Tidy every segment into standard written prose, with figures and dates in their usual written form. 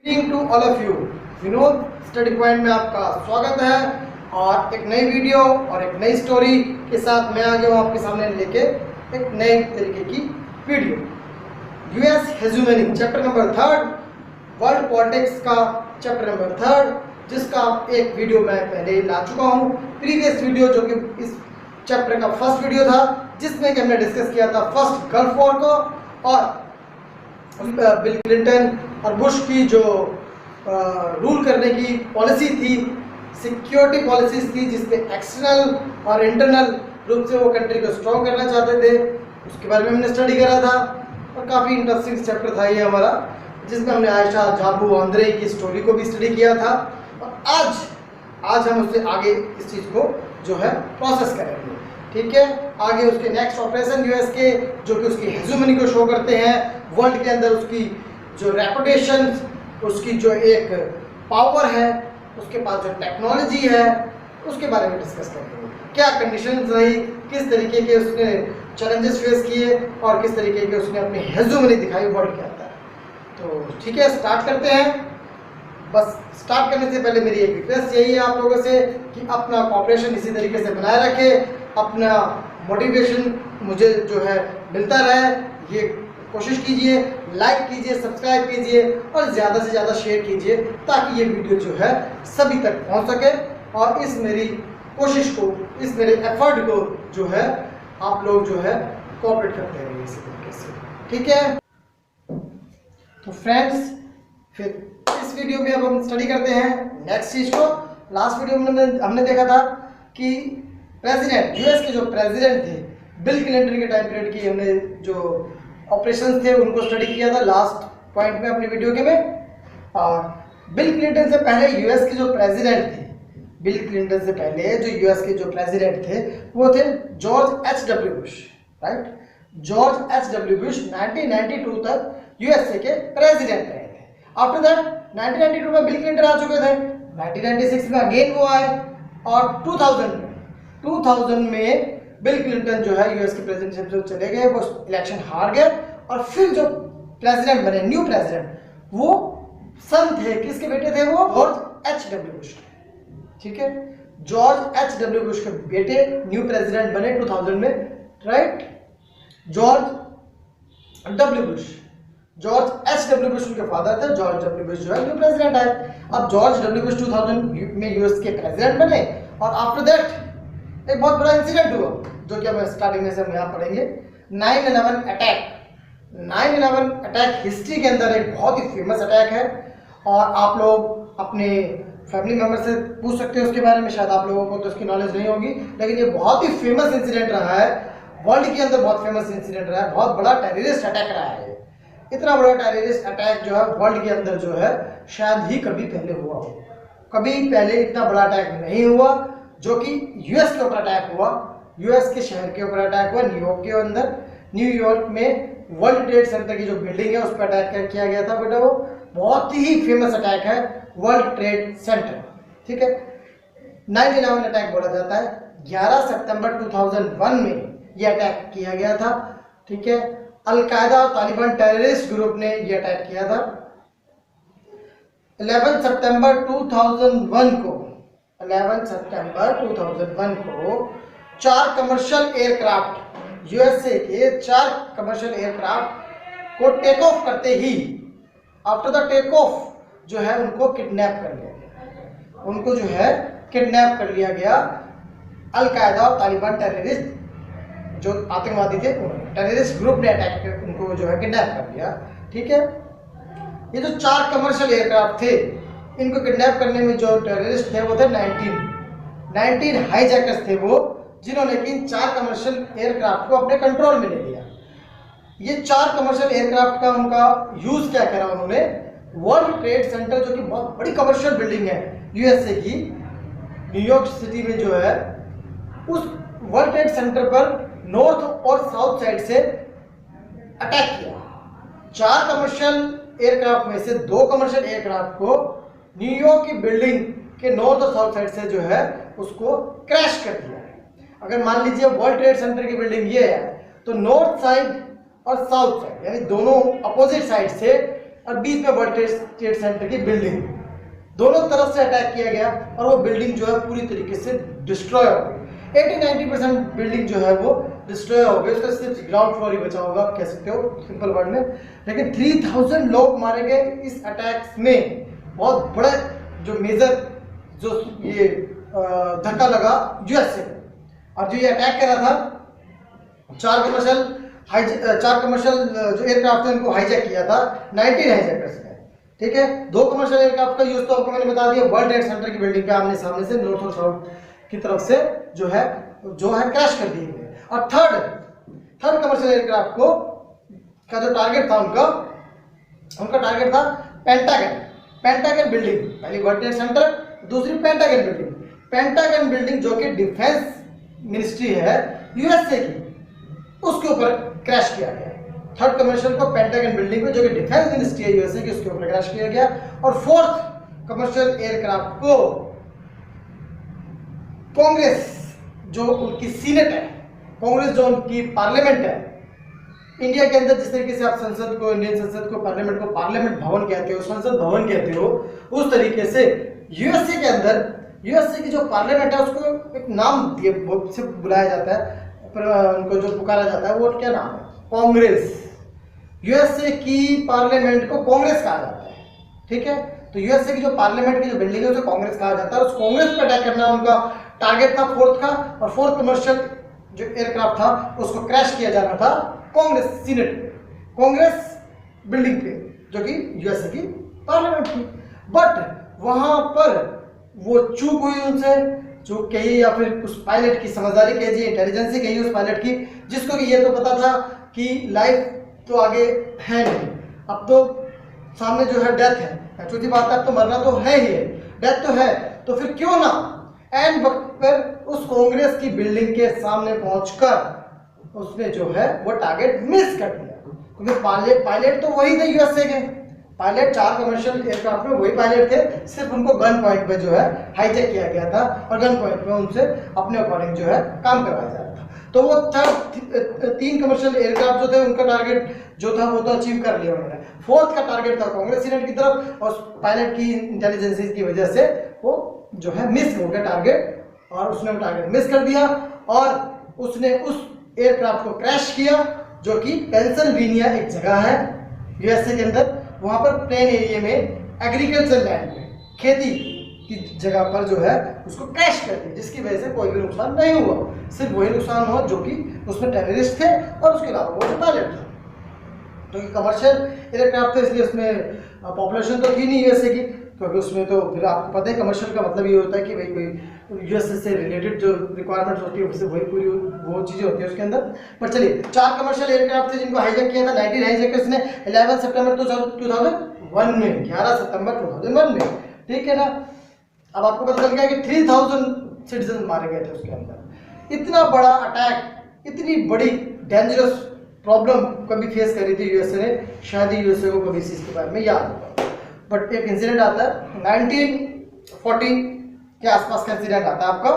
To all of you Vinod study point में आपका स्वागत है और एक नई वीडियो और एक नई स्टोरी के साथ मैं आ गया हूँ आपके सामने लेके एक नए तरीके की video. US hegemony chapter number 3 world politics का चैप्टर नंबर 3 जिसका एक वीडियो मैं पहले ला चुका हूँ। प्रीवियस वीडियो जो कि इस चैप्टर का फर्स्ट वीडियो था जिसमें कि हमने डिस्कस किया था फर्स्ट गल्फ वॉर को और बिल क्लिंटन और बुश की जो रूल करने की पॉलिसी थी, सिक्योरिटी पॉलिसीज थी जिसमें एक्सटर्नल और इंटरनल रूप से वो कंट्री को स्ट्रॉन्ग करना चाहते थे, उसके बारे में हमने स्टडी करा था। और काफ़ी इंटरेस्टिंग चैप्टर था ये हमारा, जिसमें हमने आयशा जाबू आंद्रे की स्टोरी को भी स्टडी किया था। और आज हम उससे आगे इस चीज़ को जो है प्रोसेस करेंगे। ठीक है, आगे उसके नेक्स्ट ऑपरेशन यूएस के जो कि उसकी हेजुमनी को शो करते हैं वर्ल्ड के अंदर, उसकी जो रेपुटेशन, उसकी जो एक पावर है, उसके पास जो टेक्नोलॉजी है, उसके बारे में डिस्कस करेंगे। क्या कंडीशंस रही, किस तरीके के उसने चैलेंजेस फेस किए और किस तरीके के उसने अपनी हेजुमनी दिखाई वर्ल्ड के अंदर। तो ठीक है, स्टार्ट करते हैं। बस स्टार्ट करने से पहले मेरी एक रिक्वेस्ट यही है आप लोगों से कि अपना कॉपरेशन इसी तरीके से बनाए रखें, अपना मोटिवेशन मुझे जो है मिलता रहे, ये कोशिश कीजिए, लाइक कीजिए, सब्सक्राइब कीजिए और ज़्यादा से ज़्यादा शेयर कीजिए ताकि ये वीडियो जो है सभी तक पहुंच सके और इस मेरी कोशिश को, इस मेरे एफर्ट को जो है आप लोग जो है कोऑपरेट करते रहिए इसी तरीके से। ठीक है, तो फ्रेंड्स फिर इस वीडियो में अब हम स्टडी करते हैं नेक्स्ट चीज़ को। लास्ट वीडियो में हमने देखा था कि प्रेसिडेंट, यूएस के जो प्रेसिडेंट थे बिल क्लिंटन के टाइम पीरियड की हमने जो ऑपरेशंस थे उनको स्टडी किया था लास्ट पॉइंट में अपनी वीडियो के में। और बिल क्लिंटन से पहले यूएस के जो प्रेसिडेंट थे, बिल क्लिंटन से पहले जो यूएस के जो प्रेसिडेंट थे वो थे George H W. Bush, right. George H W. Bush 1992 तक यूएसए के प्रेसिडेंट रहे थे। आफ्टर दैट 1992 में बिल क्लिंटन आ चुके थे, 1996 में अगेन वो आए और 2000 में बिल क्लिंटन जो है यूएस के प्रेसिडेंटशिप से चले गए, वो इलेक्शन हार गए और फिर जो प्रेसिडेंट बने, न्यू प्रेसिडेंट, वो सन थे, किसके बेटे थे वो? George H W. बुश। ठीक है, जॉर्ज एच.डब्ल्यू. बुश के बेटे न्यू प्रेसिडेंट बने 2000 में, right. George W. Bush, George H W. Bush उनके फादर थे, जॉर्ज डब्ल्यू. बुश जो है न्यू प्रेसिडेंट है। अब जॉर्ज डब्ल्यू. बुश 2000 में यूएस के प्रेसिडेंट बने और आफ्टर दैट एक बहुत बड़ा इंसिडेंट हुआ जो कि हम स्टार्टिंग में से हम यहाँ पढ़ेंगे, 9/11 अटैक। 9/11 अटैक हिस्ट्री के अंदर एक बहुत ही फेमस अटैक है और आप लोग अपने फैमिली मेम्बर से पूछ सकते हैं उसके बारे में, शायद आप लोगों को तो उसकी नॉलेज नहीं होगी, लेकिन ये बहुत ही फेमस इंसिडेंट रहा है, वर्ल्ड के अंदर बहुत फेमस इंसिडेंट रहा है, बहुत बड़ा टेररिस्ट अटैक रहा है। इतना बड़ा टेररिस्ट अटैक जो है वर्ल्ड के अंदर जो है शायद ही कभी पहले हुआ हो, कभी पहले इतना बड़ा अटैक नहीं हुआ जो कि यूएस के ऊपर अटैक हुआ, यूएस के शहर के ऊपर अटैक हुआ, न्यूयॉर्क के अंदर। न्यूयॉर्क में वर्ल्ड ट्रेड सेंटर की जो बिल्डिंग है उस पर अटैक किया गया था बेटा, वो बहुत ही फेमस अटैक है, वर्ल्ड ट्रेड सेंटर। ठीक है, 9/11 अटैक बोला जाता है। 11 सितंबर 2001 में यह अटैक किया गया था। ठीक है, अल-कायदा और तालिबान टेररिस्ट ग्रुप ने यह अटैक किया था। 11 सितंबर 2001 को 4 कमर्शियल एयरक्राफ्ट, यूएसए के 4 कमर्शियल एयरक्राफ्ट को टेक ऑफ करते ही आफ्टर द टेक ऑफ जो है उनको किडनैप कर लिया गया, उनको जो है किडनैप कर लिया गया। अल-कायदा और तालिबान टेररिस्ट जो आतंकवादी थे, टेररिस्ट ग्रुप ने अटैक कर उनको जो है किडनैप कर लिया। ठीक है, ये जो 4 कमर्शियल एयरक्राफ्ट थे, इनको किडनैप करने में जो टेररिस्ट थे वो थे 19 हाईजैकर्स थे वो, जिन्होंने कि 4 कमर्शियल एयरक्राफ्ट को अपने कंट्रोल में ले लिया। ये 4 कमर्शियल एयरक्राफ्ट का उनका यूज क्या करा उन्होंने? वर्ल्ड ट्रेड सेंटर जो कि बहुत बड़ी कमर्शियल बिल्डिंग है यूएसए की, न्यूयॉर्क सिटी में जो है, उस वर्ल्ड ट्रेड सेंटर पर नॉर्थ और साउथ साइड से अटैक किया। 4 कमर्शियल एयरक्राफ्ट में से 2 कमर्शियल एयरक्राफ्ट को न्यूयॉर्क की बिल्डिंग के नॉर्थ और साउथ साइड से जो है उसको क्रैश कर दिया। अगर मान लीजिए वर्ल्ड ट्रेड सेंटर की बिल्डिंग ये है तो नॉर्थ साइड और साउथ साइड यानी दोनों अपोजिट साइड से और बीच में वर्ल्ड ट्रेड सेंटर की बिल्डिंग, दोनों तरफ से अटैक किया गया और वो बिल्डिंग जो है पूरी तरीके से डिस्ट्रॉय हो गई। 80-90% बिल्डिंग जो है वो डिस्ट्रॉय हो गई, उसका सिर्फ ग्राउंड फ्लोर ही बचा होगा, आप कह सकते हो सिंपल वर्ड में। लेकिन 3000 लोग मारे गए इस अटैक्स में। बहुत बड़ा जो मेजर जो ये धक्का लगा यूएसए को। और जो ये अटैक करा था, चार कमर्शियल जो एयरक्राफ्ट थे उनको हाईजैक किया था 19 हाईजैकर्स ने, ठीक है। 2 कमर्शियल एयरक्राफ्ट का यूज तो आपको मैंने बता दिया, वर्ल्ड ट्रेड सेंटर की बिल्डिंग पे आमने सामने से नॉर्थ और साउथ की तरफ से जो है क्रैश कर दिए गए। और थर्ड कमर्शियल एयरक्राफ्ट को का जो टारगेट था उनका टारगेट था पेंटागन बिल्डिंग। पहली वर्ल्ड ट्रेड सेंटर, दूसरी पेंटागन बिल्डिंग जो कि डिफेंस मिनिस्ट्री है यूएसए की, उसके ऊपर क्रैश किया गया। थर्ड कमर्शियल को पेंटागन बिल्डिंग में जो कि डिफेंस मिनिस्ट्री है यूएसए की, उसके ऊपर क्रैश किया गया। और फोर्थ कमर्शियल एयरक्राफ्ट को कांग्रेस जो उनकी सीनेट है, कांग्रेस जो उनकी पार्लियामेंट है इंडिया के अंदर, जिस तरीके से आप संसद को, इंडियन संसद को पार्लियामेंट भवन कहते हो, संसद भवन कहते हो, उस तरीके से यूएसए के अंदर यूएसए की जो पार्लियामेंट है उसको एक नाम दिए से बुलाया जाता है, उनको जो पुकारा जाता है वो क्या नाम है? कांग्रेस। यूएसए की पार्लियामेंट को कांग्रेस कहा जाता है, ठीक है। तो यूएसए की जो पार्लियामेंट की जो बिल्डिंग है उसे कांग्रेस कहा जाता है। उस कांग्रेस पर अटैक करना उनका टारगेट था फोर्थ का। और फोर्थ कमर्शियल जो एयरक्राफ्ट था उसको क्रैश किया जाना था कांग्रेस सीनेट पे, कांग्रेस बिल्डिंग पे, जो कि यूएसए की पार्लियामेंट थी। बट वहां पर वो चूक हुई, उनसे चूक कही या फिर उस पायलट की समझदारी कही, इंटेलिजेंसी कही उस पायलट की, जिसको कि ये तो पता था कि लाइफ तो आगे है नहीं, अब तो सामने जो है डेथ है, चौथी बात है अब तो मरना तो है ही है, डेथ तो है, तो फिर क्यों ना एंड वक्त पर उस कांग्रेस की बिल्डिंग के सामने पहुंचकर उसने जो है वो टारगेट मिस कर दिया। क्योंकि पायलट तो वही थे यूएसए के पायलट, 4 कमर्शियल एयरक्राफ्ट में वही पायलट थे, सिर्फ उनको गन पॉइंट पे जो है हाईजैक किया गया था और गन पॉइंट पे उनसे अपने अकॉर्डिंग जो है काम करवाया जा रहा था। तो वो 3 कमर्शियल एयरक्राफ्ट जो थे उनका टारगेट जो था वो तो अचीव कर लिया उन्होंने। फोर्थ का टारगेट था कांग्रेस सीनेट की तरफ, और पायलट की इंटेलिजेंस की वजह से वो जो है मिस हो गया टारगेट, और उसने वो टारगेट मिस कर दिया और उसने उस एयरक्राफ्ट को क्रैश किया, जो कि पेंसिल्वेनिया एक जगह है यूएसए के अंदर, वहां पर प्लेन एरिया में एग्रीकल्चर लैंड में खेती की जगह पर जो है उसको क्रैश कर दिया, जिसकी वजह से कोई भी नुकसान नहीं हुआ, सिर्फ वही नुकसान हुआ जो कि उसमें टेररिस्ट थे और उसके अलावा वो पायलट था। क्योंकि कमर्शियल एयरक्राफ्ट थे इसलिए उसमें पॉपुलेशन तो थी नहीं यूएसए की, क्योंकि उसमें तो फिर आपको पता है कमर्शियल का मतलब ये होता है कि भाई कोई यूएसए से रिलेटेड जो रिक्वायरमेंट्स होती है उससे वही पूरी वो चीज़ें होती है उसके अंदर। पर चलिए 4 कमर्शियल एयरक्राफ्ट थे जिनको हाईजैक किया था 19 हाईजैकर्स ने 11 सितंबर 2001 में, 11 सितंबर 2001 में, ठीक है ना। अब आपको पता चल गया कि 3000 सिटीजन मारे गए थे उसके अंदर। इतना बड़ा अटैक, इतनी बड़ी डेंजरस प्रॉब्लम कभी फेस करी थी यूएसए ने, शायद यूएसए को कभी इस चीज़ के बारे में याद होगा। बट एक इंसिडेंट आता है 1940 के आसपास का इंसिडेंट आता है आपका,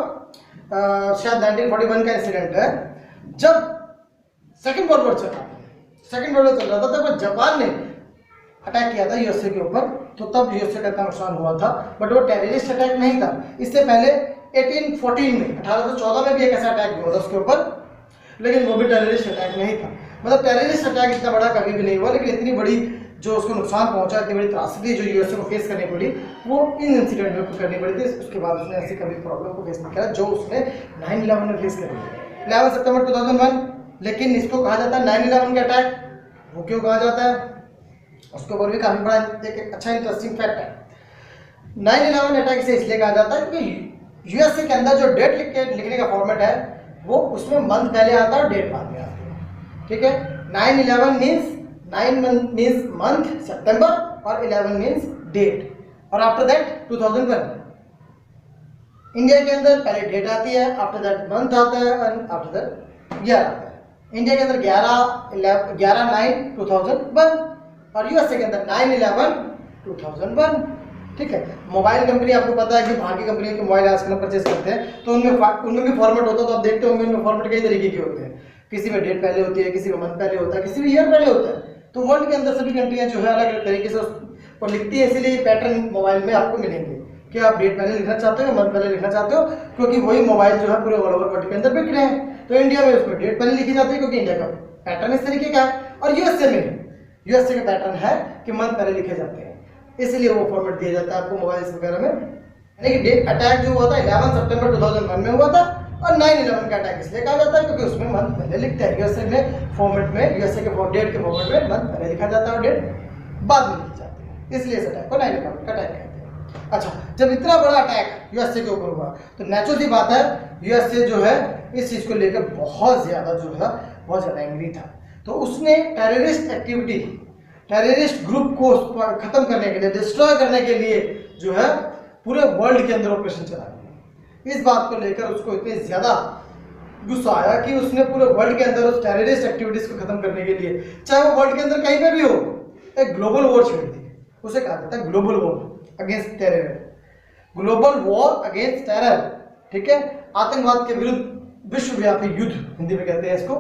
शायद 1941 का इंसिडेंट है, जब सेकेंड वर्ल्ड वॉर चल रहा था तब जापान ने अटैक किया था यूएसए के ऊपर, तो तब यूएसए का इतना नुकसान हुआ था। बट वो टेररिस्ट अटैक नहीं था। इससे पहले 1814 में 1814 में भी एक ऐसा अटैक हुआ था उसके ऊपर, लेकिन वो भी टेररिस्ट अटैक नहीं था। मतलब टेररिस्ट अटैक इतना बड़ा कभी भी नहीं हुआ, लेकिन इतनी बड़ी जो उसको नुकसान पहुंचा, इतनी बड़ी त्रासदी जो यूएसए को फेस करनी पड़ी, वो इन इंसिडेंट में करनी पड़ी थी। उसके बाद उसने ऐसी कभी प्रॉब्लम को फेस नहीं किया जो उसने 9/11 में फेस करी, 11 सितंबर 2001। लेकिन इसको कहा जाता है 9/11 का अटैक। वो क्यों कहा जाता है उसके ऊपर भी काफ़ी बड़ा एक अच्छा इंटरेस्टिंग फैक्ट है। 9/11 अटैक से इसलिए कहा जाता है क्योंकि यूएसए के अंदर जो डेट लिखने का फॉर्मेट है वो उसमें मंथ पहले आता है और डेट बाद में आती है, ठीक है। 9/11 मीन्स 9 मीन्स मंथ सितंबर और 11 मीन्स डेट, और आफ्टर दैट 2001। इंडिया के अंदर पहले डेट आती है, आफ्टर दैट मंथ आता है और आफ्टर दैट ईयर आता है। इंडिया के अंदर 11/9/2001 और यूएसए के अंदर 9/11/2001, ठीक है। मोबाइल कंपनी आपको पता है कि बाहर की कंपनी के मोबाइल आजकल परचेज करते हैं तो उनमें भी फॉर्मेट होता है, तो आप देखते होंगे उनमें फॉर्मेट कई तरीके के होते हैं। किसी में डेट पहले होती है, किसी में मंथ पहले होता है, किसी में ईयर पहले होता है। तो वर्ल्ड के अंदर सभी कंट्रियां जो है अलग अलग तरीके से और लिखती है, इसीलिए पैटर्न मोबाइल में आपको मिलेंगे कि आप डेट पहले लिखना चाहते हो या मंथ पहले लिखना चाहते हो, क्योंकि वही मोबाइल जो है पूरे ऑल ओवर वर्ल्ड के अंदर बिक रहे हैं। तो इंडिया में उसमें डेट पहले लिखी जाती है क्योंकि इंडिया का पैटर्न इस तरीके का है, और यूएसए का पैटर्न है कि मंथ पहले लिखे जाते हैं, इसलिए वो फॉर्मेट दिया जाता है आपको मोबाइल वगैरह में। यानी कि डेट अटैक जो हुआ था 11 सितंबर 2001 में हुआ था, और 9/11 का अटैक इसलिए कहा जाता है क्योंकि उसमें मंथ पहले लिखते हैं। यूएसए में फॉर्मेट में, यूएसए के डेट के फॉर्मेट में मंथ पहले लिखा जाता है और डेट बाद में लिखी जाती है, इसलिए इस अटैक को 9/11 का अटैक कहते हैं। अच्छा, जब इतना बड़ा अटैक यूएसए के ऊपर हुआ तो नेचुरल सी बात है यूएसए जो है इस चीज को लेकर बहुत ज्यादा एंग्री था। तो उसने टेररिस्ट ग्रुप को खत्म करने के लिए, डिस्ट्रॉय करने के लिए जो है पूरे वर्ल्ड के अंदर ऑपरेशन चलाया। इस बात को लेकर उसको इतनी ज्यादा गुस्सा आया कि उसने पूरे वर्ल्ड के अंदर उस टेररिस्ट एक्टिविटीज को खत्म करने के लिए, चाहे वो वर्ल्ड के अंदर कहीं पे भी हो, एक ग्लोबल वॉर छेड़ दी। उसे कहा जाता है global war against terror, global war against terror, ठीक है, आतंकवाद के विरुद्ध विश्वव्यापी युद्ध हिंदी में कहते हैं इसको।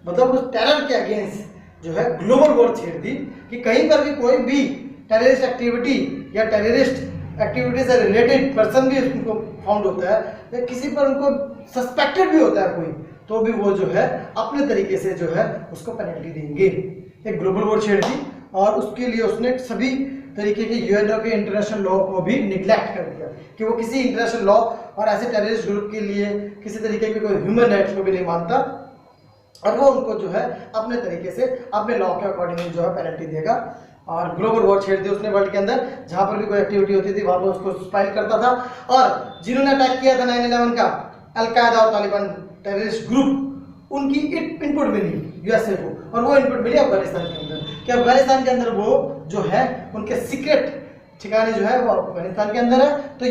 मतलब उस टेरर के अगेंस्ट जो है ग्लोबल वॉर छेड़ दी कि कहीं पर भी कोई भी टेररिस्ट एक्टिविटी या टेररिस्ट एक्टिविटी से रिलेटेड पर्सन भी उनको फाउंड होता है या किसी पर उनको सस्पेक्टेड भी होता है कोई, तो भी वो जो है अपने तरीके से जो है उसको पेनल्टी देंगे। एक ग्लोबल वॉर छेड़ दी और उसके लिए उसने सभी तरीके के यूएनओ के इंटरनेशनल लॉ को भी निगलेक्ट कर दिया कि वो किसी इंटरनेशनल लॉ और ऐसे टेररिस्ट ग्रुप के लिए किसी तरीके के कोई ह्यूमन राइट्स को भी नहीं मानता, और वो उनको जो है अपने तरीके से अपने लॉ के अकॉर्डिंग जो है पेनल्टी देगा। और ग्लोबल वॉर छेड़ दी उसने वर्ल्ड के अंदर, जहां पर भी कोई एक्टिविटी होती थी वहां पर उसको स्पाइल करता था। और जिन्होंने अटैक किया था 9/11 का, अलकायदा और तालिबान टेररिस्ट ग्रुप, उनकी इनपुट मिली यूएसए को, और वो इनपुट मिली अफगानिस्तान के अंदर कि अफगानिस्तान के अंदर वो जो है उनके सीक्रेट ठिकाने जो है वो अफगानिस्तान के अंदर है। तो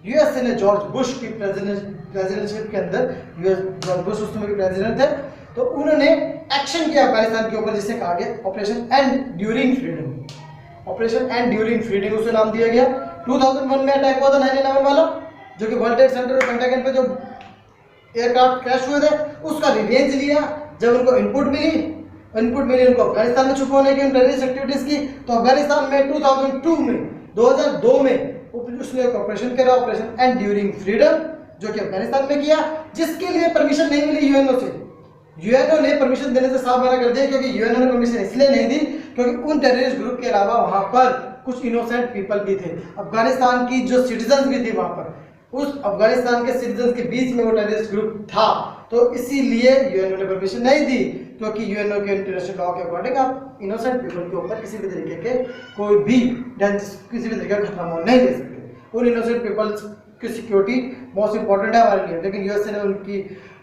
यूएसए ने जॉर्ज बुश की प्रेसिडेंटशिप के अंदर, जॉर्ज बुश उस समय के प्रेसिडेंट थे, तो उन्होंने एक्शन किया अफगानिस्तान के ऊपर, जिसे कहा गया operation and during freedom. Operation and during freedom उसे नाम दिया गया। 2001 में अटैक हुआ था 9/11 वाला, जो कि वर्ल्ड ट्रेड सेंटर और पेंटागन पे जो एयरक्राफ्ट क्रैश हुए थे उसका रिवेंज लिया। जब उनको इनपुट मिली उनको अफगानिस्तान में छुपाने की, टेररिस्ट एक्टिविटीज की, तो अफगानिस्तान में 2002 में उसने एक ऑपरेशन करा, ऑपरेशन एंड ड्यूरिंग फ्रीडम, जो कि अफगानिस्तान में किया, जिसके लिए परमिशन नहीं मिली यूएनओ से। यूएनओ ने परमिशन देने से साफ मना कर दिया, क्योंकि यूएनओ ने परमिशन इसलिए नहीं दी क्योंकि उन टेररिस्ट ग्रुप के अलावा वहां पर कुछ इनोसेंट पीपल भी थे, अफगानिस्तान की जो सिटीजन्स भी थे वहां पर, उस अफगानिस्तान के सिटीजन्स के बीच में वो टेररिस्ट ग्रुप था। तो इसीलिए यूएनओ ने परमिशन नहीं दी, क्योंकि यूएनओ के इंटरनेशनल लॉ के अकॉर्डिंग आप इनोसेंट पीपल के ऊपर किसी भी तरीके के कोई भी किसी भी तरीके का खतरा नहीं दे सकते। उन इनोसेंट पीपल्स की सिक्योरिटी मोस्ट इंपॉर्टेंट है हमारे लिए, लेकिन यूएसए ने उनकी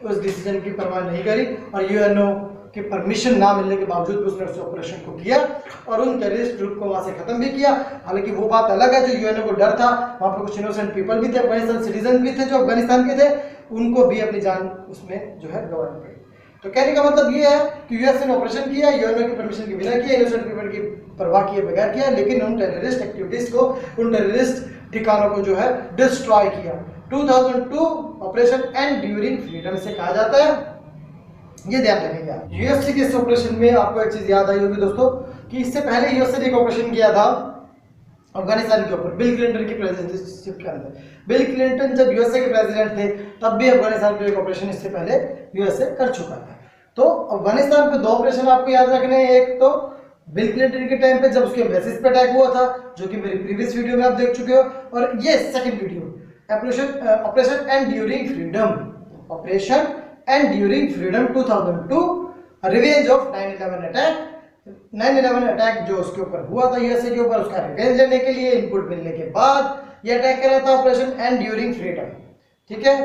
उस डिसीजन की परवाह नहीं करी और यूएनओ की परमिशन ना मिलने के बावजूद उसने उस ऑपरेशन को किया और उन टेररिस्ट ग्रुप को वहां से खत्म भी किया। हालांकि वो बात अलग है, जो यूएनओ को डर था, वहां पर कुछ इनोसेंट पीपल भी थे, अफगानिस्तान सिटीजन भी थे जो अफगानिस्तान के थे, उनको भी अपनी जान उसमें जो है गंवानी पड़ी। तो कहने का मतलब ये है कि यूएसए ने ऑपरेशन किया, यूएनओ की परमिशन के बिना किया, इनोसेंट पीपल की परवाह किए बगैर किया, लेकिन उन टेररिस्ट एक्टिविटीज को, उन टेररिस्ट ठिकानों को जो है डिस्ट्रॉय किया। 2002 ऑपरेशन एंड ड्यूरिंग फ्रीडम से कहा जाता है, ये ध्यान रखिएगा। यूएसए के इस ऑपरेशन में आपको एक चीज याद आई होगी दोस्तों कि इससे पहले यूएसए ने एक ऑपरेशन किया था अफगानिस्तान के ऊपर बिल क्लिंटन की प्रेसिडेंटशिप के अंदर। बिल क्लिंटन जब यूएसए के प्रेसिडेंट थे तब भी अफगानिस्तान पे एक ऑपरेशन इससे पहले यूएसए कर चुका था। तो अफगानिस्तान पे दो ऑपरेशन आपको याद रखने हैं। एक तो बिल क्लिंटन के टाइम पे जब उसके बेसिस पे अटैक हुआ था, जो कि मेरी प्रीवियस वीडियो में आप देख चुके हो, और ये second video operation and during freedom, operation and during freedom 2002, revenge of 9/11 attack. 9/11 attack जो उसके ऊपर हुआ था यूएसए के ऊपर, उसका रिवेंज लेने के लिए इनपुट मिलने के बाद ये अटैक करा था, ऑपरेशन एंड ड्यूरिंग फ्रीडम। ठीक है,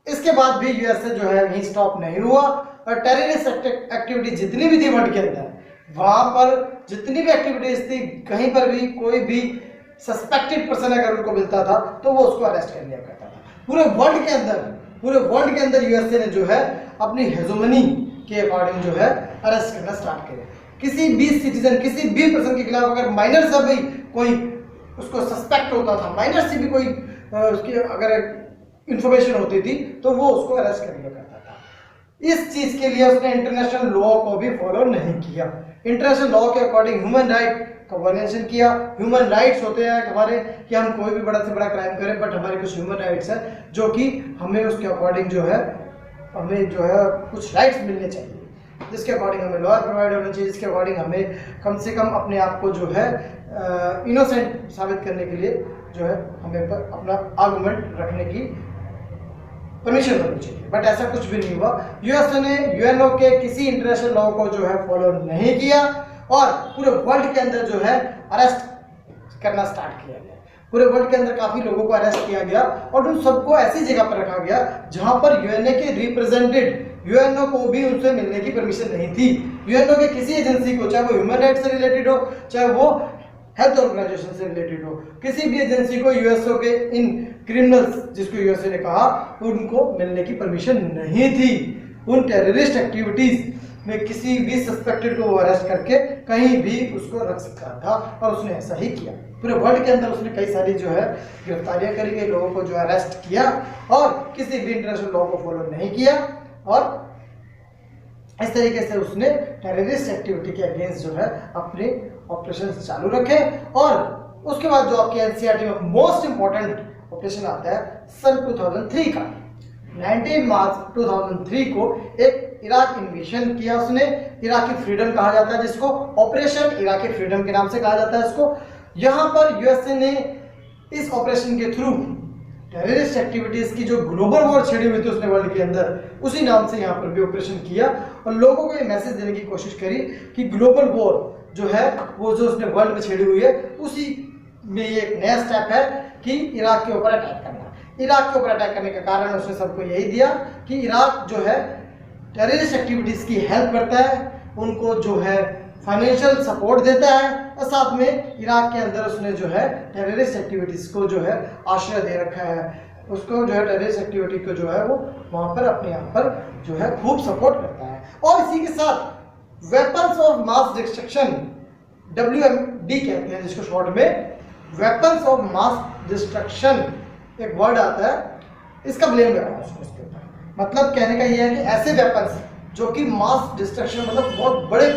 इसके बाद भी यूएसए जो है यहीं स्टॉप नहीं हुआ और टेररिस्ट एक्टिविटी जितनी भी थी वर्ल्ड के अंदर, वहां पर जितनी भी एक्टिविटीज थी, कहीं पर भी कोई भी सस्पेक्टेड पर्सन अगर उनको मिलता था तो वो उसको अरेस्ट कर लिया करता था। पूरे वर्ल्ड के अंदर यूएसए ने जो है अपनी हेजोमनी के अकॉर्डिंग जो है अरेस्ट करना स्टार्ट किया। किसी भी सिटीजन, किसी भी पर्सन के खिलाफ अगर माइनर से भी कोई उसको सस्पेक्ट होता था, माइनर से भी कोई उसकी अगर इंफॉर्मेशन होती थी तो वो उसको अरेस्ट कर लिया करता था। इस चीज के लिए उसने इंटरनेशनल लॉ को भी फॉलो नहीं किया। इंटरनेशनल लॉ के अकॉर्डिंग ह्यूमन राइट का वर्णन किया। ह्यूमन राइट्स होते हैं हमारे कि हम कोई भी बड़ा से बड़ा क्राइम करें, बट हमारे कुछ ह्यूमन राइट्स है जो कि हमें उसके अकॉर्डिंग जो है हमें जो है कुछ राइट्स मिलने चाहिए, जिसके अकॉर्डिंग हमें लॉयर प्रोवाइड होना चाहिए, जिसके अकॉर्डिंग हमें कम से कम अपने आप को जो है इनोसेंट साबित करने के लिए जो है हमें अपना आर्गुमेंट रखने की परमिशन होनी चाहिए। बट ऐसा कुछ भी नहीं हुआ। यूएसए ने यूएनओ के किसी इंटरनेशनल लॉ को जो है फॉलो नहीं किया और पूरे वर्ल्ड के अंदर जो है अरेस्ट करना स्टार्ट किया गया। पूरे वर्ल्ड के अंदर काफी लोगों को अरेस्ट किया गया और उन सबको ऐसी जगह पर रखा गया जहां पर यूएनए के रिप्रेजेंटेड यूएनओ को भी उनसे मिलने की परमिशन नहीं थी। यूएनओ के किसी एजेंसी को, चाहे वो ह्यूमन राइट से रिलेटेड हो, चाहे वो हेल्थ ऑर्गेनाइजेशन से रिलेटेड हो, किसी भी एजेंसी को यूएसओ के इन क्रिमिनल्स जिसको यूएसए ने कहा उनको मिलने की परमिशन नहीं थी। उन टेररिस्ट एक्टिविटीज में किसी भी सस्पेक्टेड को वो अरेस्ट करके कहीं भी उसको रख सकता था और उसने ऐसा ही किया। पूरे वर्ल्ड के अंदर उसने कई सारी जो है गिरफ्तारियां करी गई, लोगों को जो अरेस्ट किया और किसी भी इंटरनेशनल लॉ को फॉलो नहीं किया और इस तरीके से उसने टेररिस्ट एक्टिविटी के अगेंस्ट जो है अपने ऑपरेशन चालू रखे। और उसके बाद जो आपके एनसीईआरटी में मोस्ट इंपॉर्टेंट ऑपरेशन आता है सन 2003 का। 19 मार्च 2003 को एक इराक इन्वेशन किया उसने। इराकी फ्रीडम कहा जाता है जिसको, ऑपरेशन इराकी फ्रीडम के नाम से कहा जाता है इसको। यहाँ पर यूएसए ने इस ऑपरेशन के थ्रू टेररिस्ट एक्टिविटीज की जो ग्लोबल वॉर छिड़ी हुई थी उसने वर्ल्ड के अंदर, उसी नाम से यहाँ पर भी ऑपरेशन किया और लोगों को ये मैसेज देने की कोशिश करी कि ग्लोबल वॉर जो है वो जो उसने वर्ल्ड में छिड़ी हुई है उसी में ये एक नया स्टेप है कि इराक के ऊपर अटैक करना। इराक के ऊपर अटैक करने का कारण उसने सबको यही दिया कि इराक जो है टेररिस्ट एक्टिविटीज की हेल्प करता है, उनको जो है फाइनेंशियल सपोर्ट देता है और साथ में इराक के अंदर उसने जो है टेररिस्ट एक्टिविटीज को जो है आश्रय दे रखा है। उसको जो है टेररिस्ट एक्टिविटी को जो है वो वहां पर अपने यहाँ पर जो है खूब सपोर्ट करता है। और इसी के साथ weapons of mass destruction, WMD कहते हैं जिसको शॉर्ट में, वेपन्स ऑफ मास डिस्ट्रक्शन एक वर्ड आता है, इसका ब्लेम लगाया उसके ऊपर। मतलब कहने का ये है कि ऐसे वेपन्स जो कि मास डिस्ट्रक्शन मतलब बहुत बड़े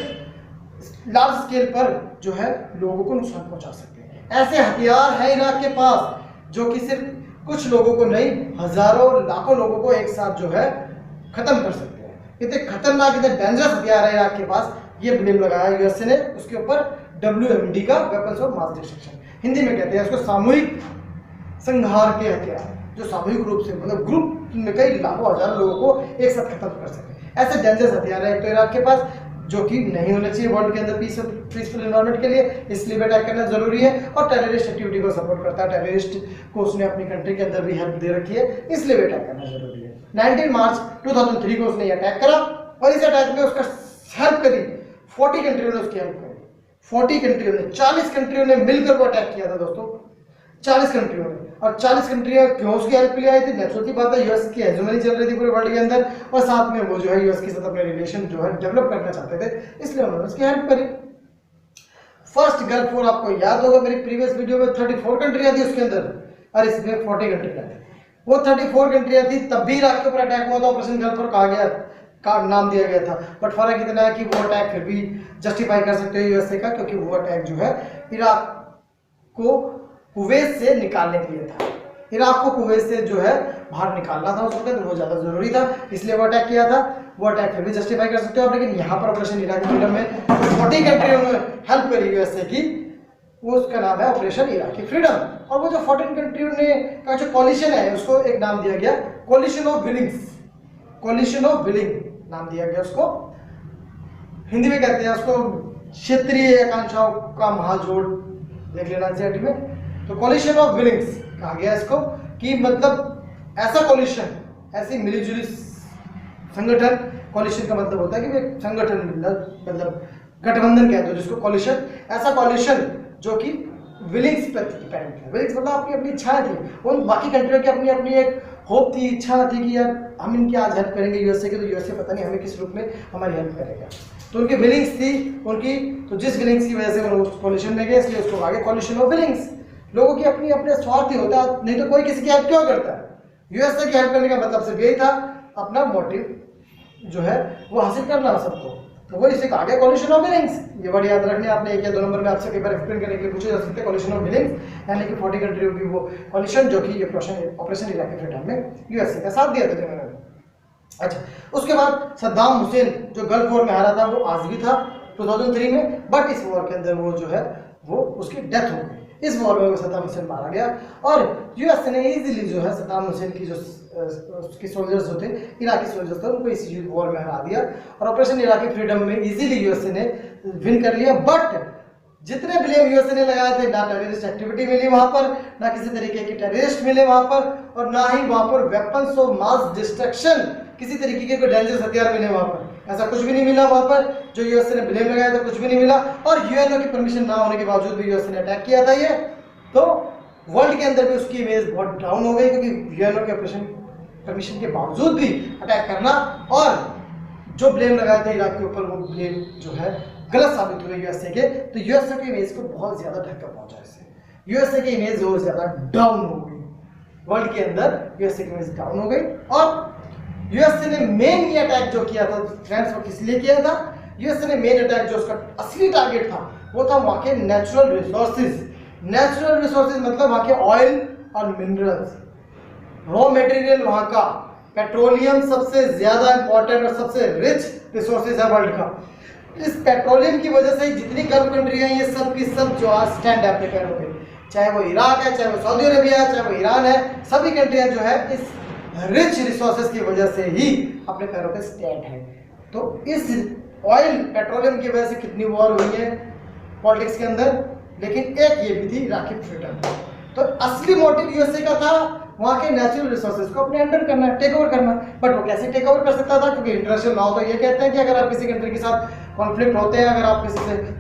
लार्ज स्केल पर जो है लोगों को नुकसान पहुंचा सकते हैं, ऐसे हथियार है इराक के पास जो कि सिर्फ कुछ लोगों को नहीं हजारों लाखों लोगों को एक साथ जो है खत्म कर सकते हैं। इतने खतरनाक इतने डेंजरस हथियार है इराक के पास, ये ब्लेम लगाया यूएसए ने उसके ऊपर WMD का, weapons of mass destruction. Hindi में कहते हैं इसको सामूहिक संहार के हथियार, जो सामूहिक रूप से मतलब ग्रुप में कई लाखों हजार लोगों को एक साथ खत्म कर सके, ऐसे डेंजरस हथियार है तो इराक के पास जो कि नहीं होने चाहिए वर्ल्ड के अंदर पीसफुल एनवायरनमेंट के लिए, इसलिए अटैक करना जरूरी है। और टेररिस्ट एक्टिविटी को सपोर्ट करता है, टेररिस्ट को उसने अपनी कंट्री के अंदर भी हेल्प दे रखी है, इसलिए अटैक करना जरूरी है। 19 मार्च 2003 को उसने अटैक करा और इस अटैक में उसका हेल्प करी 40 कंट्रियों ने उसकी हेल्प करी। 40 कंट्रियों ने, 40 कंट्रियों ने मिलकर वो अटैक किया था दोस्तों, 40 कंट्रियों ने। और 40 कंट्रियां क्यों उसकी हेल्प के लिए आई थी? नेचुरल सी बात है, यूएस की हेजेमनी चल रही थी पूरे वर्ल्ड के अंदर और साथ में वो जो है यूएस के साथ अपने रिलेशन जो है डेवलप करना चाहते थे, इसलिए उन्होंने उसकी हेल्प करी। फर्स्ट गल्फ वॉर आपको याद होगा, मेरी प्रीवियस वीडियो में 34 कंट्रियां थी उसके अंदर और इसमें 40 कंट्रियां थी। वो 34 कंट्रियां थी तब भी इराक के ऊपर अटैक हुआ था, ऑपरेशन गल्फ वॉर कहा गया का नाम दिया गया था। बट फर्क इतना है कि वो अटैक फिर भी जस्टिफाई कर सकते हैं यूएसए का, क्योंकि वो अटैक जो है इराक को कुवैत से निकालने के लिए था। इराक को कुवैत से जो है बाहर निकालना था उस वक्त, वो ज्यादा जरूरी था, इसलिए वो अटैक किया था। वो अटैक फिर भी जस्टिफाई कर सकते हो आप, लेकिन यहाँ पर ऑपरेशन इराकी फ्रीडम में 40 कंट्रियों ने हेल्प करी यूएसए की, वो उसका नाम है ऑपरेशन इराकी फ्रीडम। और वो जो 14 कंट्रियों ने का जो कॉलिशन है उसको एक नाम दिया गया coalition of विलिंग्स, coalition of willing नाम दिया गया उसको। हिंदी में कहते हैं उसको क्षेत्रीय आकांक्षाओं का महाजोड़, देख लेना एनसीईआरटी में। तो कॉलिशन ऑफ विलिंग्स कहा गया इसको कि मतलब ऐसा कॉलिशन, ऐसी मिलीजुली संगठन, कॉलिशन का मतलब होता है कि एक संगठन मतलब गठबंधन कहते हो जिसको कॉलिशन, ऐसा कॉलिशन जो कि विलिंग्स पर डिपेंड है। विलिंग्स मतलब अपनी अपनी इच्छा थी, उन बाकी कंट्रियों की अपनी अपनी एक होप थी, इच्छा थी कि यार हम इनकी आज हेल्प करेंगे यूएसए की, तो यूएसए पता नहीं हमें किस रूप में हमारी हेल्प करेगा। तो उनकी विलिंग्स थी उनकी, तो जिस विलिंग्स की वजह से वो कॉलिशन में गए, इसलिए उसको आगे कॉलिशन ऑफ विलिंग्स। लोगों की अपनी अपने स्वार्थ ही होता है, नहीं तो कोई किसी की हेल्प क्यों करता है? यूएसए की हेल्प करने का मतलब सिर्फ यही था, अपना मोटिव जो है वो हासिल करना है सबको। तो वो इसे कहा गया कॉलिशन ऑफ विलिंग्स। ये वर्ड याद रखने आपने 1 या 2 नंबर में आपसे कई बार एक्सप्लेन करने के लिए पूछे जा सकते हैं। कॉलिशन ऑफ विलिंग्स यानी कि 40 कंट्रियों की वो कॉलिशन जो कि ये ऑपरेशन इराकी फ्रीडम में यूएसए का साथ दिया था जिन्होंने। अच्छा, उसके बाद सद्दाम हुसैन जो गल्फ वॉर में हारा था वो आज भी था 2003 में, बट इस वॉर के अंदर वो जो है वो उसकी डेथ हो गई। इस वॉर में सद्दाम हुसैन मारा गया और यूएस ने इजीली जो है सद्दाम हुसैन की जो उसके सोल्जर्स जो थे, इराकी सोल्जर्स थे, उनको इस वॉर में हरा दिया और ऑपरेशन इराकी फ्रीडम में इजीली यूएसए ने विन कर लिया। बट जितने ब्लेम यूएसए ने लगाए थे, ना टेररिस्ट एक्टिविटी मिली वहां पर, ना किसी तरीके के टेररिस्ट मिले वहां पर, और ना ही वहां पर वेपन्स ऑफ मास डिस्ट्रक्शन, किसी तरीके के कोई डेंजरस हथियार मिले वहां पर, ऐसा कुछ भी नहीं मिला वहां पर। जो यूएसए ने ब्लेम लगाया था कुछ भी नहीं मिला, और यूएनओ की परमिशन ना होने के बावजूद भी यूएसए ने अटैक किया था ये। तो वर्ल्ड के अंदर भी उसकी इमेज बहुत डाउन हो गई, क्योंकि यूएनओ के ऑपरेशन परमिशन के बावजूद भी अटैक करना और जो ब्लेम लगाए थे इराक के ऊपर, वो ब्लेम जो है गलत साबित हुए यूएसए के। तो यूएसए की इमेज को बहुत ज्यादा धक्का पहुंचा इससे। यूएसए की इमेज बहुत ज्यादा डाउन हो गई, वर्ल्ड के अंदर यूएसए की इमेज डाउन हो गई। और यूएसए ने मेन ये अटैक जो किया था फ्रेंड्स, वो किस लिए किया था? यूएसए ने मेन अटैक जो उसका असली टारगेट था वो था वहां के नेचुरल रिसोर्सेज। नेचुरल रिसोर्सेज मतलब वहां के ऑयल और मिनरल्स, रॉ मटेरियल, वहां का पेट्रोलियम सबसे ज्यादा इंपॉर्टेंट और सबसे रिच रिसोर्सेज है वर्ल्ड का। इस पेट्रोलियम की वजह से जितनी गल्फ कंट्री है ये सब की सब जो आज स्टैंड है अपने पैरों पे, चाहे वो इराक है, चाहे वो सऊदी अरेबिया है, चाहे वो ईरान है, सभी कंट्रियां जो है इस रिच रिसोर्सेज की वजह से ही अपने पैरों पे स्टैंड है। तो इस ऑयल पेट्रोलियम की वजह से कितनी वॉर हुई है पॉलिटिक्स के अंदर, लेकिन एक ये भी थी इराकी फ्रीडम। तो असली मोटिव यूएसए का था वहां के नेचुरल रिसोर्सेज को अपने अंडर करना, टेक ओवर करना। बट वो कैसे टेक ओवर कर सकता था? क्योंकि इंटरनेशनल लॉ तो ये कहते हैं कि अगर आप किसी कंट्री के साथ कॉन्फ्लिक्ट होते हैं, अगर आप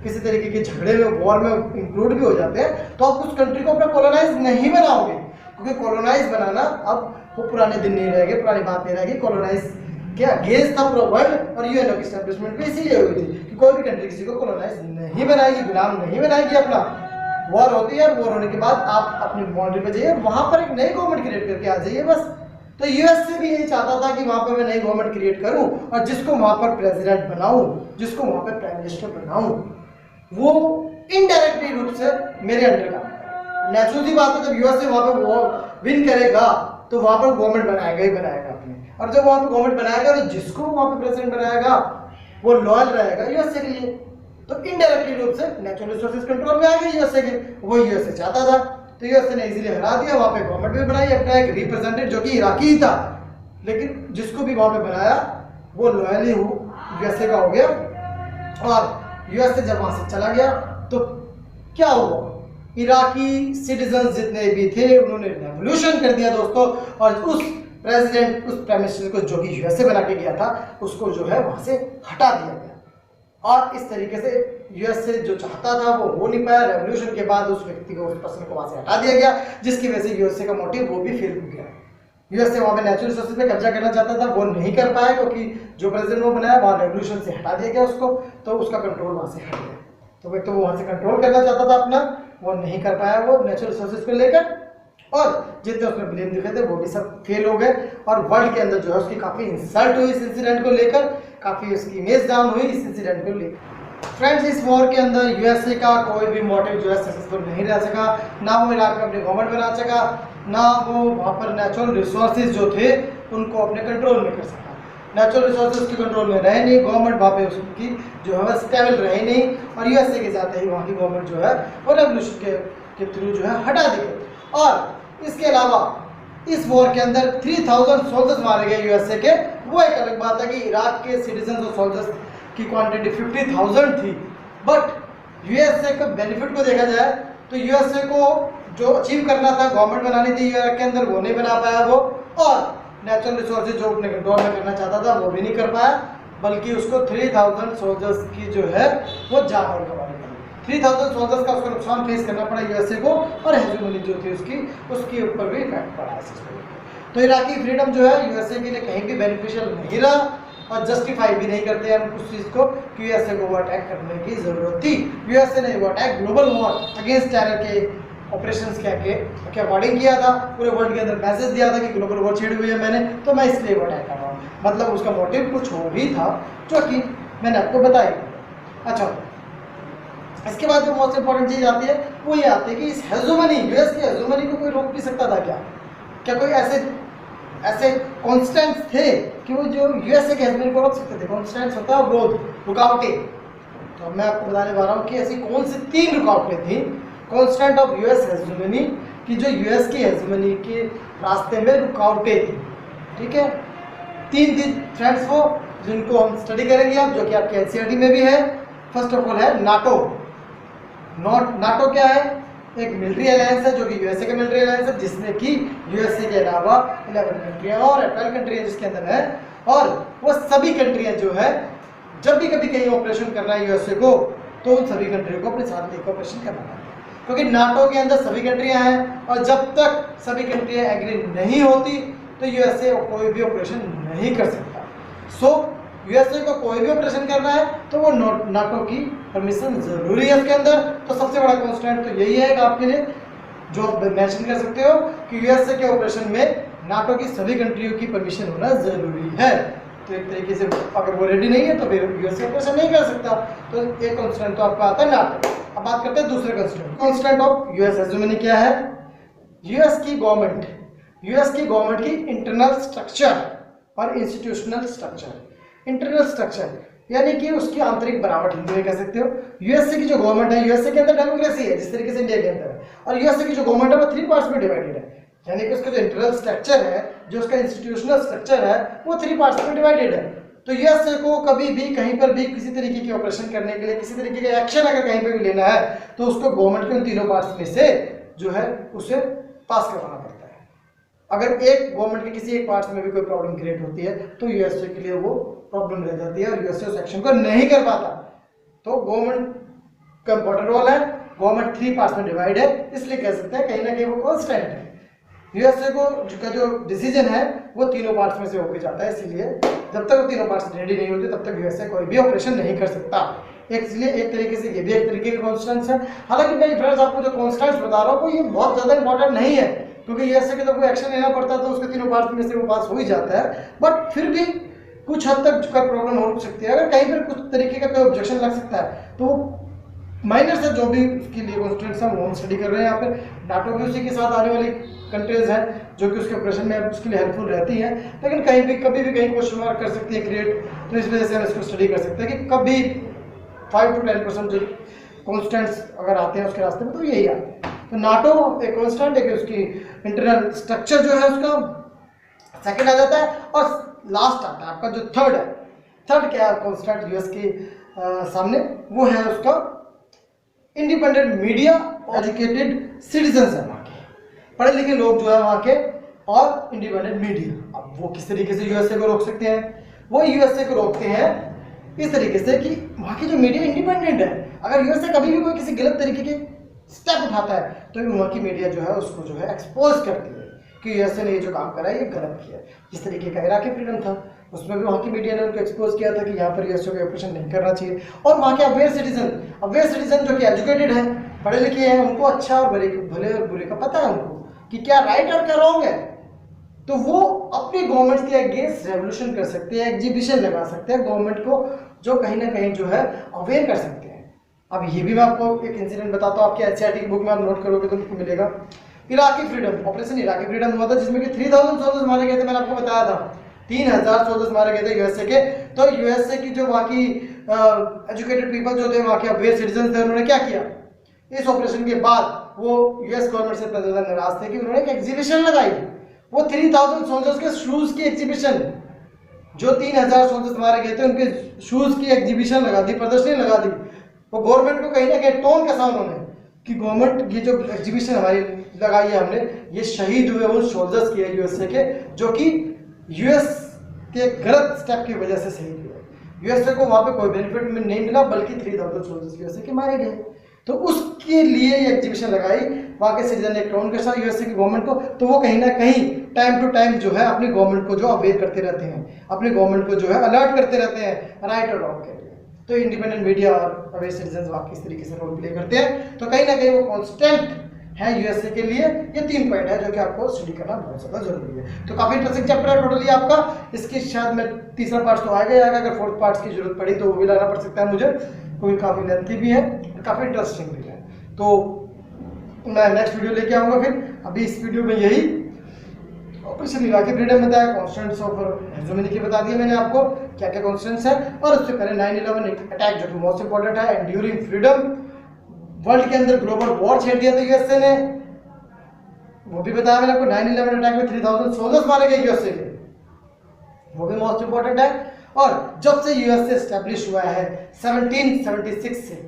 किसी तरीके के झगड़े में, वॉर में इंक्लूड भी हो जाते हैं, तो आप उस कंट्री को अपना कॉलोनाइज नहीं बनाओगे, क्योंकि कॉलोनाइज बनाना अब वो पुराने दिन नहीं रहेंगे, पुरानी बात नहीं रहेगी। कॉलोनाइज के अगेंस्ट था पूरा वर्ल्ड, और यूएनओ की एस्टैब्लिशमेंट भी इसीलिए हुई थी कि कोई भी कंट्री किसी को कॉलोनाइज नहीं बनाएगी, गुलाम नहीं बनाएगी अपना। वॉर होती है, वॉर होने के बाद आप अपनी बाउंड्री पे जाइए, वहां पर एक नई गवर्नमेंट क्रिएट करके आ जाइए बस। तो यूएसए भी यही चाहता था कि वहां पर मैं नई गवर्नमेंट क्रिएट करूं और जिसको वहां पर प्रेसिडेंट बनाऊं, जिसको वहां पर प्राइम मिनिस्टर बनाऊं, वो इनडायरेक्टली रूप से मेरे अंडर का। नेचुरल सी बात है, जब यूएसए वहां पर वो विन करेगा तो वहां पर गवर्नमेंट बनाएगा ही बनाएगा अपने, और जब वहां पर गवर्नमेंट बनाएगा तो जिसको वहां पर प्रेसिडेंट बनाएगा वो लॉयल रहेगा यूएसए के लिए। तो इनडायरेक्टली रूप से नेचुरल रिसोर्सेज कंट्रोल में आ गए यूएसए के, वो यूएसए चाहता था। तो यूएसए ने इजीली हरा दिया, वहां पे गवर्नमेंट भी बनाई, अपना एक रिप्रेजेंटेटिव जो कि इराकी ही था, लेकिन जिसको भी वहां पे बनाया वो लॉयली यूएसए का हो गया। और यूएसए जब वहां से चला गया तो क्या हुआ? इराकी सिटीजन जितने भी थे उन्होंने रेवोल्यूशन कर दिया दोस्तों, और उस प्रेसिडेंट, उस प्राइम मिनिस्टर को जो कि यूएसए बना के गया था, उसको जो है वहां से हटा दिया गया। और इस तरीके से यूएसए जो चाहता था वो हो नहीं पाया। रेवोल्यूशन के बाद उस व्यक्ति को, उस पर्सन को वहां से हटा दिया गया, जिसकी वजह से यूएसए का मोटिव वो भी फेल हो गया। यूएसए वहां पे नेचुरल रिसोर्सेज पे कब्जा करना चाहता था, वो नहीं कर पाया, क्योंकि जो प्रेसिडेंट वो बनाया वहां रेवोल्यूशन से हटा दिया गया उसको, तो उसका कंट्रोल वहां से हट गया। तो वो वहां से कंट्रोल करना चाहता था अपना, वो नहीं कर पाया वो नेचुरल रिसोर्सेज को लेकर, और जितने उसने ब्लेम दिखे थे वो भी सब फेल हो गए। और वर्ल्ड के अंदर जो है उसकी काफी इंसल्ट हुई इस इंसिडेंट को लेकर, काफी उसकी इमेज डाउन हुई इस इंसिडेंट को लेकर। फ्रेंड्स, इस वॉर के अंदर यूएसए का कोई भी मोटिव जो है सक्सेसफुल नहीं रह सका, ना वो इराक में अपनी गवर्नमेंट बना सका, ना वो वहाँ पर नेचुरल रिसोर्सेज जो थे उनको अपने कंट्रोल में कर सका। नेचुरल रिसोर्सेज के कंट्रोल में रहे नहीं, गवर्नमेंट वहाँ पे उसकी जो है स्टेबल रही नहीं, और यूएसए के जाते ही वहाँ की गवर्नमेंट जो है वो रेवोल्यूशन के थ्रू जो है हटा दी गई। और इसके अलावा इस वॉर के अंदर 3000 सोल्जर्स मारे गए यूएसए के। वो एक अलग बात है कि इराक के सिटीजन और सोल्जर्स की क्वांटिटी 50,000 थी, बट यूएसए का बेनिफिट को देखा जाए तो यूएसए को जो अचीव करना था, गवर्नमेंट बनानी थी इराक के अंदर, वो नहीं बना पाया वो, और नेचुरल रिसोर्सेज जो अपने कंट्रोल में करना चाहता था वो भी नहीं कर पाया, बल्कि उसको 3000 सोल्जर्स की जो है वो जान और गंवानी पड़ी। 3000 सोल्जर्स का उसको नुकसान फेस करना पड़ा यूएसए को, और हेजेमोनी जो थी उसके ऊपर भी इफेक्ट पड़ा है सिस्टम। तो इराकी फ्रीडम जो है यूएसए के लिए कहीं भी बेनिफिशियल नहीं रहा, और जस्टिफाई भी नहीं करते हैं उस चीज़ को कि यूएसए को वो अटैक करने की जरूरत थी। यूएसए ने वो attack global war against terror के ऑपरेशंस के अकॉर्डिंग किया था, पूरे वर्ल्ड के अंदर मैसेज दिया था कि ग्लोबल वॉर छेड़ी हुई है मैंने, तो मैं इसलिए वो अटैक कर रहा हूँ। मतलब उसका मोटिव कुछ और ही था जो कि मैंने आपको बताई। अच्छा, इसके बाद जो मोस्ट इंपॉर्टेंट चीज आती है वो ये आती है कि इस हेजोमनी, यूएस की हेजोमनी को कोई रोक भी सकता था क्या? क्या कोई ऐसे कॉन्स्टेंट्स थे कि वो जो यूएसए के हेजोमनी को रोक सकते थे? कॉन्स्टेंट्स होता है अवरोध, रुकावटें। तो मैं आपको बताने वाला हूँ कि ऐसी कौन सी 3 रुकावटें थी कॉन्स्टेंट ऑफ यूएस हेजोमनी कि जो यूएस की हेजोमनी के रास्ते में रुकावटें थी। ठीक है, 3 थी फ्रेंड्स वो, जिनको हम स्टडी करेंगे अब, जो कि आपके एनसीईआरटी में भी है। फर्स्ट ऑफ ऑल है नाटो। नाटो क्या है? एक मिलिट्री अलायंस है जो कि यूएसए का मिलिट्री अलायंस है, जिसमें कि यूएसए के अलावा 11 कंट्रियां और 12 कंट्रियां जिसके अंदर है, और वो सभी कंट्रियां जो है जब भी कभी कहीं ऑपरेशन करना है यूएसए को, तो उन सभी कंट्रियों को अपने साथ लेकर ऑपरेशन करना है, क्योंकि नाटो के अंदर सभी कंट्रियां हैं और जब तक सभी कंट्रियां एग्री नहीं होती तो यूएसए कोई भी ऑपरेशन नहीं कर सकता। सो यूएसए को कोई भी ऑपरेशन करना है तो वो नाटो की परमिशन जरूरी है उसके अंदर। तो सबसे बड़ा कॉन्स्टेंट तो यही है कि आपके लिए जो आप मेंशन कर सकते हो कि यूएसए के ऑपरेशन में नाटो की सभी कंट्रियों की परमिशन होना जरूरी है। तो एक तरीके से अगर वो रेडी नहीं है तो फिर यूएसए ऑपरेशन नहीं कर सकता। तो एक कॉन्स्टेंट तो आपका आता है नाटो। अब बात करते हैं दूसरे कॉन्स्टेंट। कॉन्स्टेंट ऑफ यूएस हेजोमनी क्या है? यूएस की गवर्नमेंट की इंटरनल स्ट्रक्चर और इंस्टीट्यूशनल स्ट्रक्चर। इंटरनल स्ट्रक्चर यानी कि उसकी आंतरिक बनावट, हिंदी में कह सकते हो। यूएसए की जो गवर्नमेंट है, यूएसए के अंदर डेमोक्रेसी है जिस तरीके से इंडिया के अंदर है, और यूएसए की जो गवर्नमेंट है वो 3 पार्ट्स में डिवाइडेड है। यानी कि उसका जो इंटरनल स्ट्रक्चर है, जो उसका इंस्टीट्यूशनल स्ट्रक्चर है, वो 3 पार्ट्स में डिवाइडेड है। तो यूएसए को कभी भी कहीं पर भी किसी तरीके की ऑपरेशन करने के लिए, किसी तरीके का एक्शन अगर कहीं पर भी लेना है, तो उसको गवर्नमेंट के उन 3 पार्ट्स में से जो है उसे पास करवाना पड़ता है। अगर एक गवर्नमेंट के किसी एक पार्ट्स में भी कोई प्रॉब्लम क्रिएट होती है तो यूएसए के लिए वो प्रॉब्लम रह जाती है और यूएसए उस एक्शन को नहीं कर पाता। तो गवर्नमेंट का इंपॉर्टेंट रोल है। गवर्नमेंट 3 पार्ट्स में डिवाइड है, इसलिए कह सकते हैं कहीं ना कहीं वो कांस्टेंट है। यूएसए को का जो डिसीजन है वो 3 पार्ट्स में से होकर जाता है, इसीलिए जब तक वो 3 पार्ट्स रेडी नहीं होते तब तक यूएसए कोई भी ऑपरेशन नहीं कर सकता। इसलिए एक तरीके से ये भी एक तरीके के कॉन्स्टेंट्स है। हालांकि मैं फ्रेंड्स आपको जो कॉन्स्टेंट्स बता रहा हूँ ये बहुत ज्यादा इंपॉर्टेंट नहीं है, क्योंकि यूएसए के जब कोई एक्शन लेना पड़ता है तो उसके 3 पार्ट्स में से वो पास हो ही जाता है। बट फिर भी कुछ हद तक का प्रॉब्लम हो सकती है। अगर कहीं पर कुछ तरीके का कोई ऑब्जेक्शन लग सकता है तो माइनर से जो भी उसके लिए कॉन्स्टेंट्स हैं वो हम स्टडी कर रहे हैं यहाँ पे। नाटो भी उसी के साथ आने वाली कंट्रीज हैं जो कि उसके ऑपरेशन में उसके लिए हेल्पफुल रहती हैं, लेकिन कहीं भी कभी भी कहीं क्वेश्चन मार्क कर सकती है क्रिएट। तो इस वजह से हम इसको स्टडी कर सकते हैं कि कभी 5 to 10% जो कॉन्स्टेंट्स अगर आते हैं उसके रास्ते में तो यही आते हैं। तो नाटो एक कॉन्स्टेंट है कि उसकी इंटरनल स्ट्रक्चर जो है उसका सेकंड आ जाता है, और लास्ट आता है आपका जो थर्ड है। थर्ड क्या है कॉन्स्टेंट यूएस के सामने? वो है उसका इंडिपेंडेंट मीडिया, एजुकेटेड सिटीजन्स है वहाँ के, पढ़े लिखे लोग जो है वहाँ के, और इंडिपेंडेंट मीडिया। अब वो किस तरीके से यूएसए को रोक सकते हैं? वो यूएसए को रोकते हैं इस तरीके से कि वहाँ की जो मीडिया इंडिपेंडेंट है। अगर यूएसए कभी भी कोई किसी गलत तरीके के स्टेप उठाता है तो वहाँ की मीडिया जो है उसको जो है एक्सपोज करती है कि यूएसए ने ये जो काम करा है ये गलत किया है। जिस तरीके का इराकी फ्रीडम था उसमें भी वहाँ की मीडिया ने उनको एक्सपोज किया था कि यहाँ पर यूएसए को ऑपरेशन नहीं करना चाहिए। और वहाँ के अवेयर सिटीजन जो कि एजुकेटेड है, पढ़े लिखे हैं, उनको अच्छा और भले और बुरे का पता है उनको कि क्या राइट और क्या रॉन्ग है, तो वो अपनी गवर्नमेंट के अगेंस्ट रेवोल्यूशन कर सकते हैं, एग्जीबिशन लगा सकते हैं गवर्नमेंट को, जो कहीं ना कहीं जो है अवेयर कर सकते हैं। अब ये भी मैं आपको एक इंसिडेंट बताता हूँ, आपके एनसीईआरटी की बुक में आप नोट करोगे तो आपको मिलेगा। Iraqi freedom, operation Iraqi freedom हुआ था जिसमें कि 3000 सोल्जर्स मारे गए थे। मैंने आपको बताया था 3000 सोल्जर्स मारे गए थे यूएसए के। तो यूएसए की जो वहाँ की एजुकेटेड पीपल जो थे, वहाँ के अवेयर सिटीजन थे, उन्होंने क्या किया? इस ऑपरेशन के बाद वो यूएस गवर्नमेंट से इतना ज्यादा नाराज थे कि उन्होंने एक एग्जीबिशन लगाई। वो 3000 सोल्जर्स के शूज की एग्जीबिशन, जो 3000 सोल्जर्स मारे गए थे उनके शूज की एग्जीबिशन लगा दी, प्रदर्शनी लगा दी। वो गवर्नमेंट को कहीं ना कहीं टोन कसा उन्होंने कि गवर्नमेंट ये जो एग्जीबिशन हमारी लगाई है हमने, ये शहीद हुए उन सोल्जर्स के यूएसए के जो कि यूएस के गलत स्टेप की वजह से शहीद हुए। यूएसए को वहां पे कोई बेनिफिट नहीं मिला, बल्कि 3000 सोल्जर्स यूएसए के मारे गए। तो उसके लिए ये एग्जीबिशन लगाई, वहाँ के सिटीजन ने टोन कसा यूएसए की गवर्नमेंट को। तो वो कहीं ना कहीं टाइम टू टाइम जो है अपनी गवर्नमेंट को जो अवेयर करते रहते हैं, अपनी गवर्नमेंट को जो है अलर्ट करते रहते हैं राइट और रॉन्ग के लिए। तो इंडिपेंडेंट मीडिया और अवेयर सिटीजन वाकई इस तरीके से रोल प्ले करते हैं। तो कहीं ना कहीं वो कॉन्स्टेंट है यूएसए के लिए। ये 3 पॉइंट है जो कि आपको स्टडी करना बहुत ज़्यादा जरूरी है। तो काफ़ी इंटरेस्टिंग चैप्टर है टोटली आपका। इसकी शायद मैं तीसरा पार्ट तो आएगा ही आएगा, अगर फोर्थ पार्ट की जरूरत पड़ी तो वो भी लाना पड़ सकता है मुझे, क्योंकि काफ़ी लेंथी भी है और काफ़ी इंटरेस्टिंग भी है। तो मैं नेक्स्ट वीडियो लेके आऊँगा। फिर अभी इस वीडियो में यही ऑपरेशन इराकी फ्रीडम बताया, कॉन्स्टेंट्स ऑफ हेजेमनी बता दिया मैंने आपको क्या क्या कॉन्स्टेंट्स है। और उससे पहले 9/11 अटैक जो कि मोस्ट इंपॉर्टेंट है, एंड्यूरिंग फ्रीडम, वर्ल्ड के अंदर ग्लोबल वॉर छेड़ दिया था यूएसए ने, वो भी बताया मैंने आपको। 9/11 अटैक में 3000 सोल्जर्स मारे गए यूएसए के, वो भी मोस्ट इंपॉर्टेंट है। और जब से यूएसए एस्टेब्लिश हुआ है 1776 से,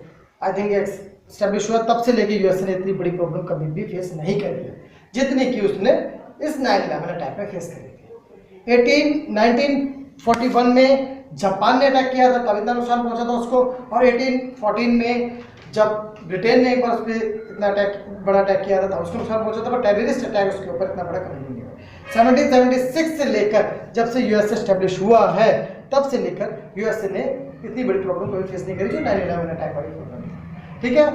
आई थिंक एस्टेब्लिश हुआ, तब से लेके यूएसए ने इतनी बड़ी प्रॉब्लम कभी भी फेस नहीं करी है जितनी कि उसने इस 9/11 अटैक में फेस करी थी। 1941 में जापान ने अटैक किया था, तब इतना नुकसान पहुंचा था उसको। और 1814 में जब ब्रिटेन ने एक बार उस पर इतना बड़ा अटैक किया था उसको नुकसान पहुंचा था, पर टेररिस्ट अटैक उसके ऊपर इतना बड़ा कभी नहीं हुआ। 1776 से लेकर जब से यूएसए एस्टेब्लिश हुआ है, तब से लेकर यूएसए ने इतनी बड़ी प्रॉब्लम कोई फेस नहीं करी जो 9/11 अटैक वाली प्रॉब्लम थी। ठीक है,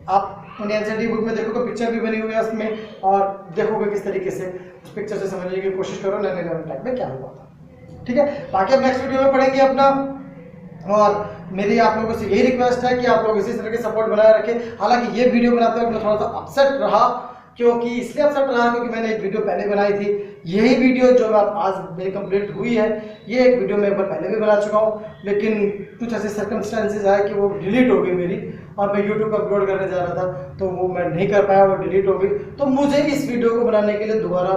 आप एनसीईआरटी बुक में देखोगे, पिक्चर भी बनी हुई है उसमें, और देखोगे किस तरीके से उस पिक्चर से समझने की कोशिश करो 9/11 अटैक में क्या हुआ था। ठीक है, बाकी अब नेक्स्ट वीडियो में पढ़ेंगे अपना। और मेरी आप लोगों से यही रिक्वेस्ट है कि आप लोग इसी तरह के सपोर्ट बनाए रखें। हालांकि ये वीडियो बनाते वक्त मैं थोड़ा सा अपसेट रहा, क्योंकि इसलिए अपसेट रहा क्योंकि मैंने एक वीडियो पहले बनाई थी। यही वीडियो जो आज मेरी कंप्लीट हुई है, ये एक वीडियो मैं एक बार पहले भी बना चुका हूँ, लेकिन कुछ ऐसे सर्कमस्टेंसेज आए कि वो डिलीट हो गई मेरी, और मैं यूट्यूब पर अपलोड करने जा रहा था तो वो मैं नहीं कर पाया, वो डिलीट हो गई। तो मुझे इस वीडियो को बनाने के लिए दोबारा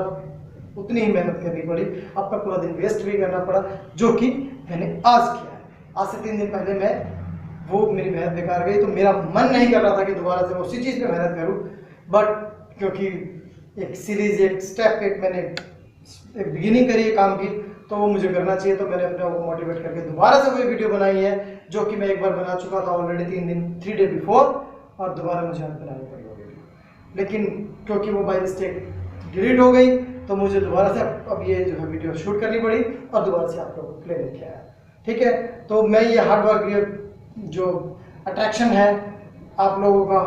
उतनी ही मेहनत करनी पड़ी, आपका पूरा दिन वेस्ट भी करना पड़ा, जो कि मैंने आज किया है। आज से 3 दिन पहले वो मेरी मेहनत बेकार गई, तो मेरा मन नहीं कर रहा था कि दोबारा से मैं उसी चीज़ पे मेहनत करूं, बट क्योंकि एक सीरीज, एक स्टेप, मैंने एक बिगिनिंग करी है काम की, तो वो मुझे करना चाहिए। तो मैंने अपने को मोटिवेट करके दोबारा से वही वीडियो बनाई है, जो कि मैं एक बार बना चुका था ऑलरेडी 3 डे बिफोर, और दोबारा मुझे बनानी पड़ी वो वीडियो। लेकिन क्योंकि वो बाय मिस्टेक डिलीट हो गई, तो मुझे दोबारा से अब ये जो है वीडियो शूट करनी पड़ी और दोबारा से आप लोगों को प्ले लेके आया। ठीक है, तो मैं ये हार्डवर्क, ये जो अट्रैक्शन है आप लोगों का,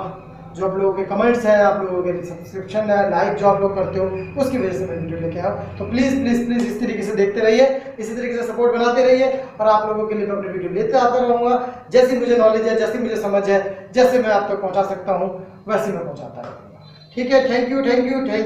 जो आप लोगों के कमेंट्स हैं, आप लोगों के सब्सक्रिप्शन है, लाइक जो आप लोग करते हो, उसकी वजह से मैं वीडियो लेके आया। तो प्लीज़ प्लीज़ प्लीज़ इस तरीके से देखते रहिए, इसी तरीके से सपोर्ट बनाते रहिए, और आप लोगों के लिए मैं अपनी वीडियो लेते आता रहूँगा। जैसी मुझे नॉलेज है, जैसी मुझे समझ है, जैसे मैं आप तक पहुँचा सकता हूँ, वैसे मैं पहुँचाता रहूँगा। ठीक है, थैंक यू।